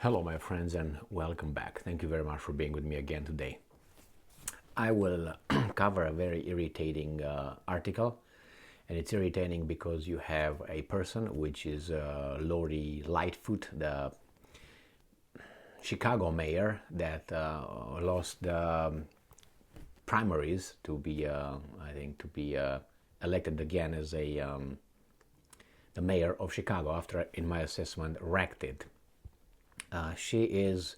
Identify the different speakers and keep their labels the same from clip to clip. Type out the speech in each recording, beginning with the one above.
Speaker 1: Hello, my friends, and welcome back. Thank you very much for being with me again today. I will cover a very irritating article, and it's irritating because you have a person, which is Lori Lightfoot, the Chicago mayor that lost the primaries to be, elected again as the mayor of Chicago after, in my assessment, wrecked it. She is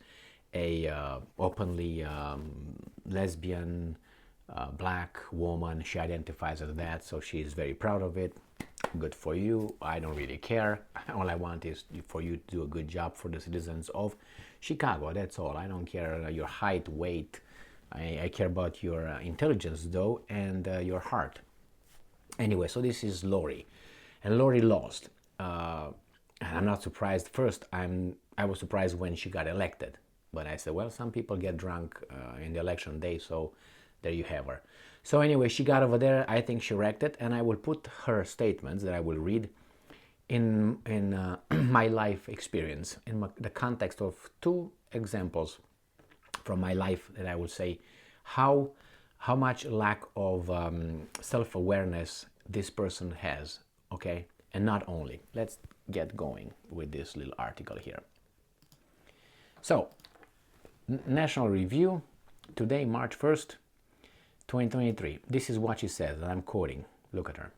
Speaker 1: a openly lesbian black woman. She identifies as that, so she is very proud of it. Good for you. I don't really care. All I want is for you to do a good job for the citizens of Chicago. That's all. I don't care your height, weight. I care about your intelligence, though, and your heart. Anyway, so this is Lori, and Lori lost. And I'm not surprised. First, I was surprised when she got elected, but I said, well, some people get drunk in the election day, so there you have her. So anyway, she got over there. I think she wrecked it, and I will put her statements that I will read in my life experience, in the context of two examples from my life that I would say how much lack of self-awareness this person has, okay? And not only. Let's get going with this little article here. So, National Review, today, March 1st, 2023. This is what she says, and I'm quoting. Look at her.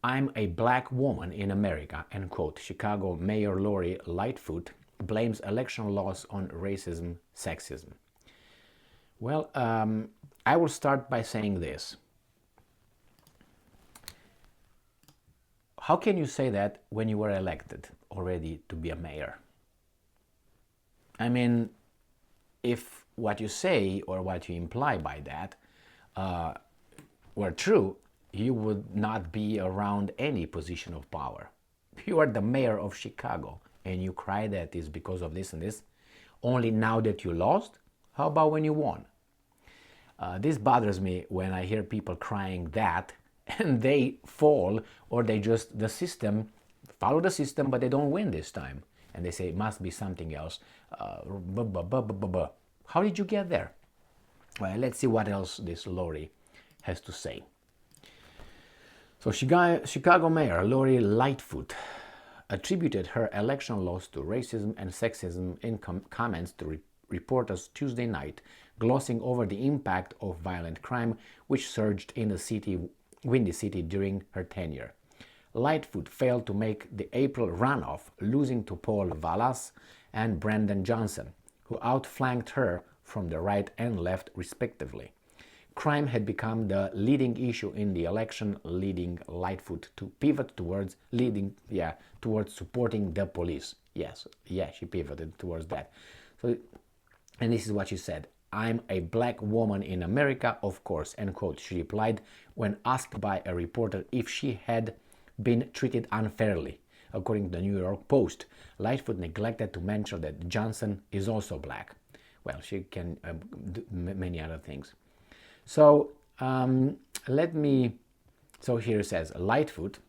Speaker 1: I'm a black woman in America, end quote. Chicago Mayor Lori Lightfoot blames election loss on racism, sexism. Well, I will start by saying this. How can you say that when you were elected already to be a mayor? I mean, if what you say or what you imply by that were true, you would not be around any position of power. You are the mayor of Chicago, and you cry that is because of this and this. Only now that you lost? How about when you won? This bothers me when I hear people crying that and they fall, or they just, the system, follow the system, but they don't win this time. And they say it must be something else. How did you get there? Well, let's see what else this Lori has to say. So Chicago Mayor Lori Lightfoot attributed her election loss to racism and sexism in comments to reporters Tuesday night, glossing over the impact of violent crime which surged in the Windy City during her tenure. Lightfoot failed to make the April runoff, losing to Paul Vallas and Brandon Johnson, who outflanked her from the right and left respectively. Crime had become the leading issue in the election, leading Lightfoot to pivot towards supporting the police. She pivoted towards that. So, and this is what she said. I'm a black woman in America, of course, end quote, she replied when asked by a reporter if she had been treated unfairly. According to the New York Post, Lightfoot neglected to mention that Johnson is also black. Well, she can do many other things. So so here it says, Lightfoot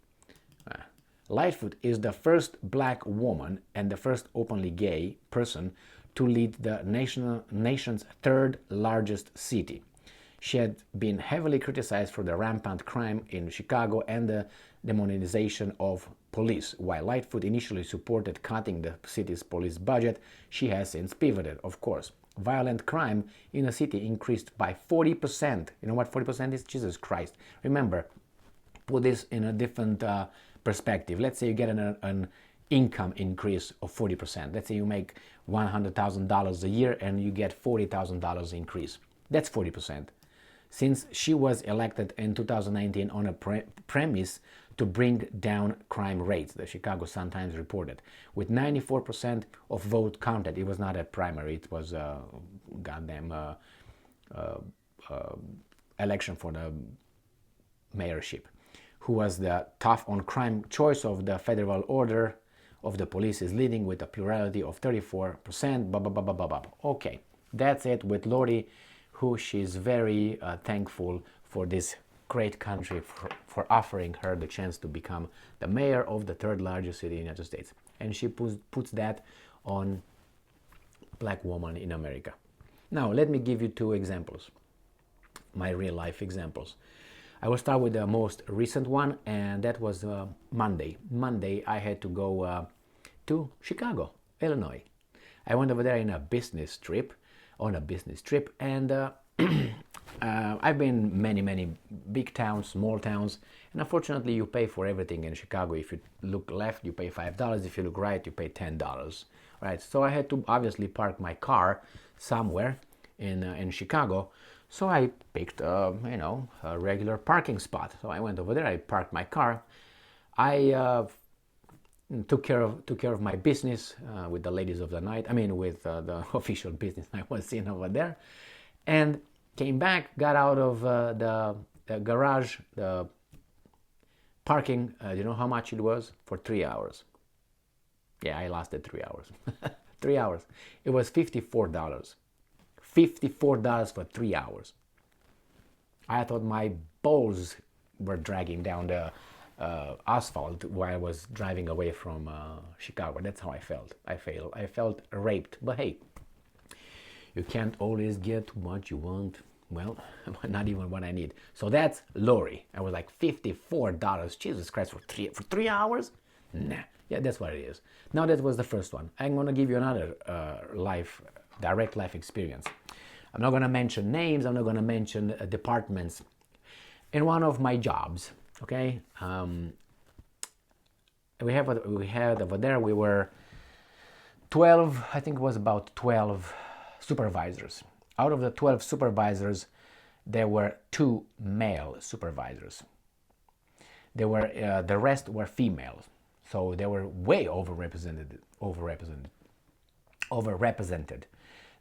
Speaker 1: is the first black woman and the first openly gay person to lead the nation's third largest city. She had been heavily criticized for the rampant crime in Chicago and the demonization of police. While Lightfoot initially supported cutting the city's police budget, she has since pivoted, of course. Violent crime in the city increased by 40%. You know what 40% is? Jesus Christ. Remember, put this in a different perspective. Let's say you get an income increase of 40%. Let's say you make $100,000 a year and you get $40,000 increase. That's 40%. Since she was elected in 2019 on a premise to bring down crime rates, the Chicago Sun-Times reported. With 94% of vote counted, it was not a primary, it was a goddamn election for the mayorship, who was the tough on crime choice of the federal order of the police is leading with a plurality of 34%, Okay, that's it with Lori, who she's very thankful for this great country for offering her the chance to become the mayor of the third largest city in the United States. And she puts that on black woman in America. Now, let me give you two examples, my real life examples. I will start with the most recent one, and that was Monday. Monday, I had to go to Chicago, Illinois. I went over there on a business trip, and I've been many big towns, small towns, and unfortunately you pay for everything in Chicago. If you look left, you pay $5. If you look right, you pay $10. Right? So I had to obviously park my car somewhere in Chicago. So I picked a regular parking spot. So I went over there. I parked my car. I took care of my business with the ladies of the night. I mean, with the official business I was in over there, and came back. Got out of the garage, the parking. You know how much it was? For 3 hours. Yeah, I lasted 3 hours. 3 hours. It was $54. $54 for 3 hours. I thought my balls were dragging down the asphalt while I was driving away from Chicago. That's how I felt. I felt raped. But hey, you can't always get what you want. Well, not even what I need. So that's Lori. I was like, $54. Jesus Christ, for 3 hours? Nah. Yeah, that's what it is. Now that was the first one. I'm gonna give you another direct life experience. I'm not gonna mention names. I'm not gonna mention departments. In one of my jobs, okay, we had over there. We were 12. I think it was about 12 supervisors. Out of the 12 supervisors, there were 2 male supervisors. There were the rest were females, so they were way overrepresented.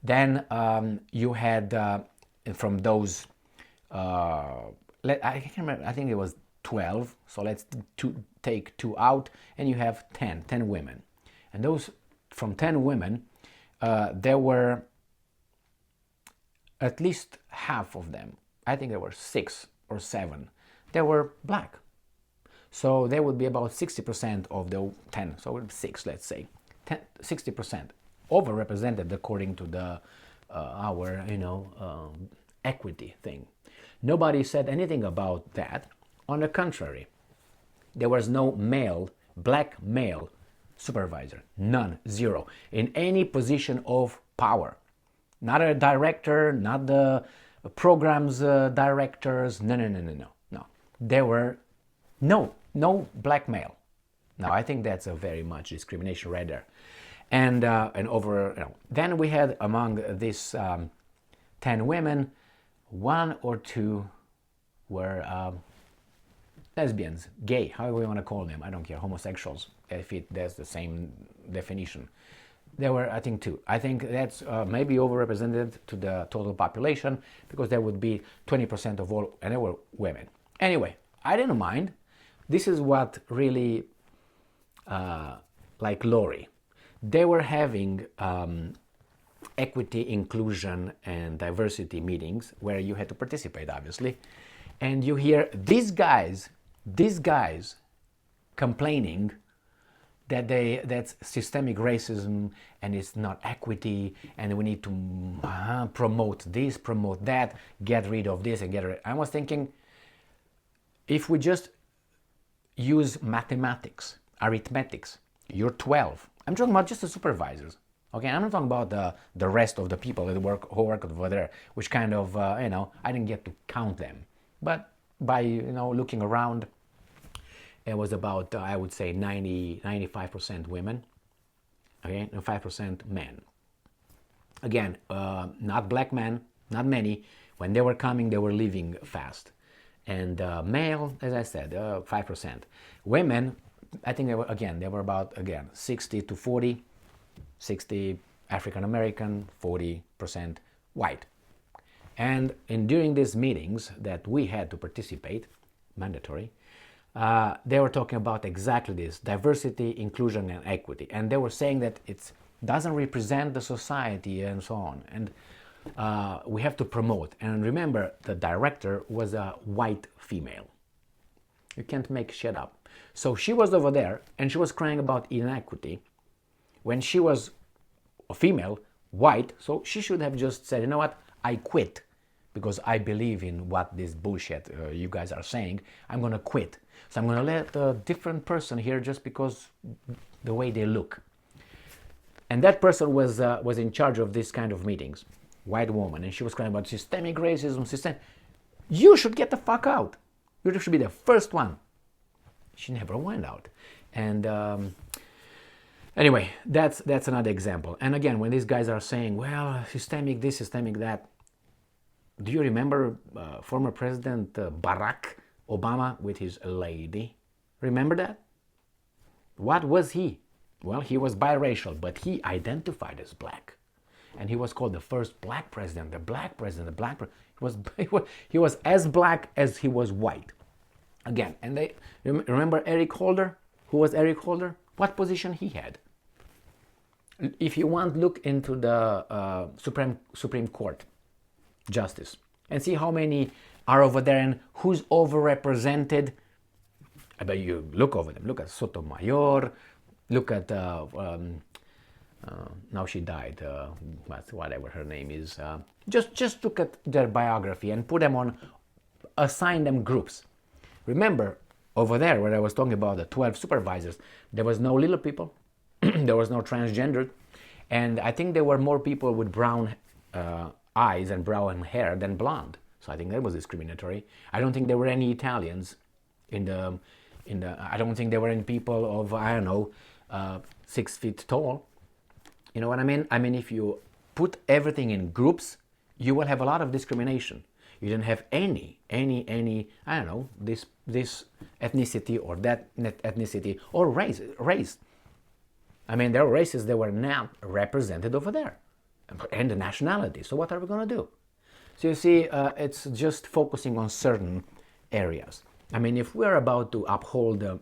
Speaker 1: Then you had from those. I can't remember. I think it was 12. So let's take 2 out, and you have 10 women. And those from 10 women, there were at least half of them. I think there were 6 or 7. They were black. So there would be about 60% of the 10. So 6, let's say, 60% overrepresented according to the our equity thing. Nobody said anything about that. On the contrary, there was no black male supervisor. None, 0. In any position of power. Not a director, not the programs directors. No. There were no black male. Now, I think that's a very much discrimination right there. And then we had among these 10 women, 1 or 2 were lesbians, gay, however we want to call them. I don't care, homosexuals, if that's the same definition. There were, I think, 2. I think that's maybe overrepresented to the total population, because there would be 20% of all, and they were women. Anyway, I didn't mind. This is what really, like Lori, they were having equity, inclusion, and diversity meetings where you had to participate, obviously, and you hear these guys complaining that that's systemic racism and it's not equity, and we need to promote this, promote that, get rid of this and get rid. I was thinking, if we just use mathematics, arithmetics, you're 12. I'm talking about just the supervisors. Okay, I'm not talking about the rest of the people that who work over there, which kind of I didn't get to count them. But by looking around, it was about I would say 95% women, okay, and 5% men. Again, not black men, not many. When they were coming, they were leaving fast. And male, as I said, 5%. Women, I think they were about 60 to 40. 60 African American, 40% white. And during these meetings that we had to participate, mandatory, they were talking about exactly this: diversity, inclusion, and equity. And they were saying that it doesn't represent the society and so on. And we have to promote. And remember, the director was a white female. You can't make shit up. So she was over there and she was crying about inequity when she was a female white, so she should have just said, you know what, I quit because I believe in what this bullshit you guys are saying. I'm gonna quit. So I'm gonna let a different person here just because the way they look. And that person was in charge of this kind of meetings, white woman, and she was crying about systemic racism, You should get the fuck out. You should be the first one. She never went out. And anyway, that's another example. And again, when these guys are saying, well, systemic this, systemic that, do you remember former President Barack Obama with his lady? Remember that? What was he? Well, he was biracial, but he identified as black. And he was called the first black president, the black president, the black president. He was as black as he was white. Again, and they remember Eric Holder? Who was Eric Holder? What position he had? If you want, look into the Supreme Court justice and see how many are over there and who's overrepresented. I bet you look over them. Look at Sotomayor. Look at now she died. Whatever her name is. Just look at their biography and put them on. Assign them groups. Remember, over there, where I was talking about the 12 supervisors, there was no little people, there was no transgender, and I think there were more people with brown eyes and brown hair than blonde. So I think that was discriminatory. I don't think there were any Italians in the. I don't think there were any people of 6 feet tall. You know what I mean? I mean, if you put everything in groups, you will have a lot of discrimination. You don't have any, this ethnicity or that ethnicity or race. I mean, there are races that were not represented over there, and the nationality. So what are we going to do? So you see, it's just focusing on certain areas. I mean, if we're about to uphold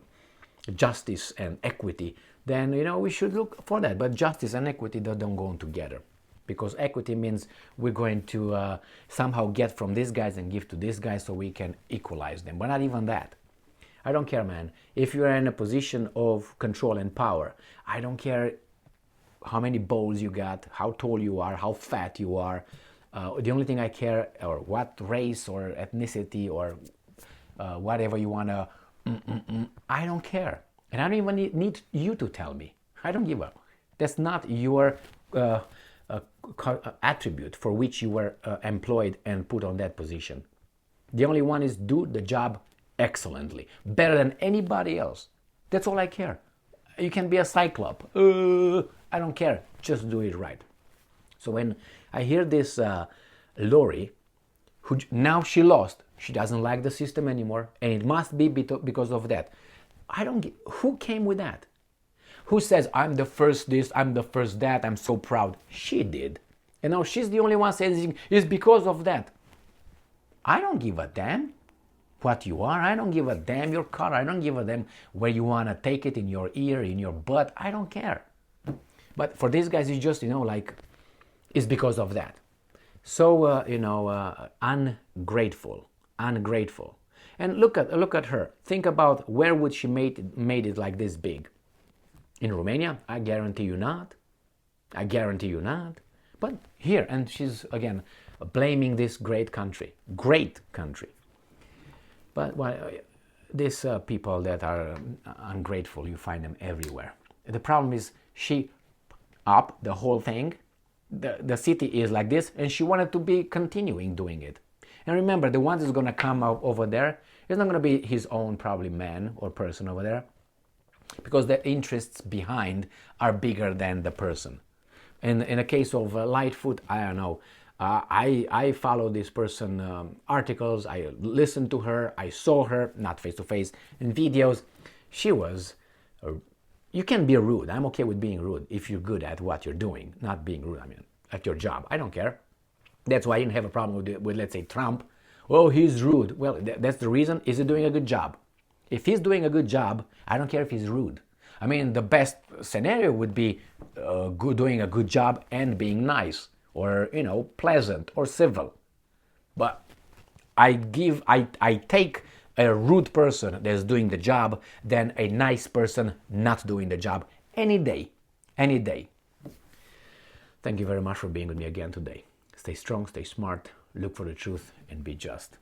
Speaker 1: justice and equity, then, we should look for that. But justice and equity, they don't go together. Because equity means we're going to somehow get from these guys and give to these guys so we can equalize them. But not even that. I don't care, man. If you're in a position of control and power, I don't care how many bowls you got, how tall you are, how fat you are. The only thing I care, or what race or ethnicity or whatever you want to, I don't care. And I don't even need you to tell me. I don't give a. That's not your attribute for which you were employed and put on that position. The only one is do the job excellently, better than anybody else. That's all I care. You can be a cyclop. I don't care. Just do it right. So when I hear this Lori, who now she lost, she doesn't like the system anymore, and it must be because of that. Who came with that? Who says, I'm the first this, I'm the first that, I'm so proud? She did. And now she's the only one saying it's because of that. I don't give a damn what you are. I don't give a damn your color. I don't give a damn where you want to take it, in your ear, in your butt. I don't care. But for these guys, it's just, it's because of that. So, ungrateful. And look at her. Think about where would she made it like this big. In Romania? I guarantee you not. But here, and she's again blaming this great country. But these people that are ungrateful, you find them everywhere. The problem is she up the whole thing. The city is like this, and she wanted to be continuing doing it. And remember, the one that's going to come out over there is not going to be his own probably man or person over there, because the interests behind are bigger than the person. In a case of Lightfoot, I don't know. I follow this person articles. I listened to her. I saw her, not face to face, in videos. She was. You can be rude. I'm okay with being rude if you're good at what you're doing, not being rude. I mean, at your job. I don't care. That's why I didn't have a problem with let's say, Trump. Oh, he's rude. Well, that's the reason. Is he doing a good job? If he's doing a good job, I don't care if he's rude. I mean, the best scenario would be doing a good job and being nice, or pleasant or civil. But I take a rude person that's doing the job than a nice person not doing the job any day. Thank you very much for being with me again today. Stay strong, stay smart, look for the truth, and be just.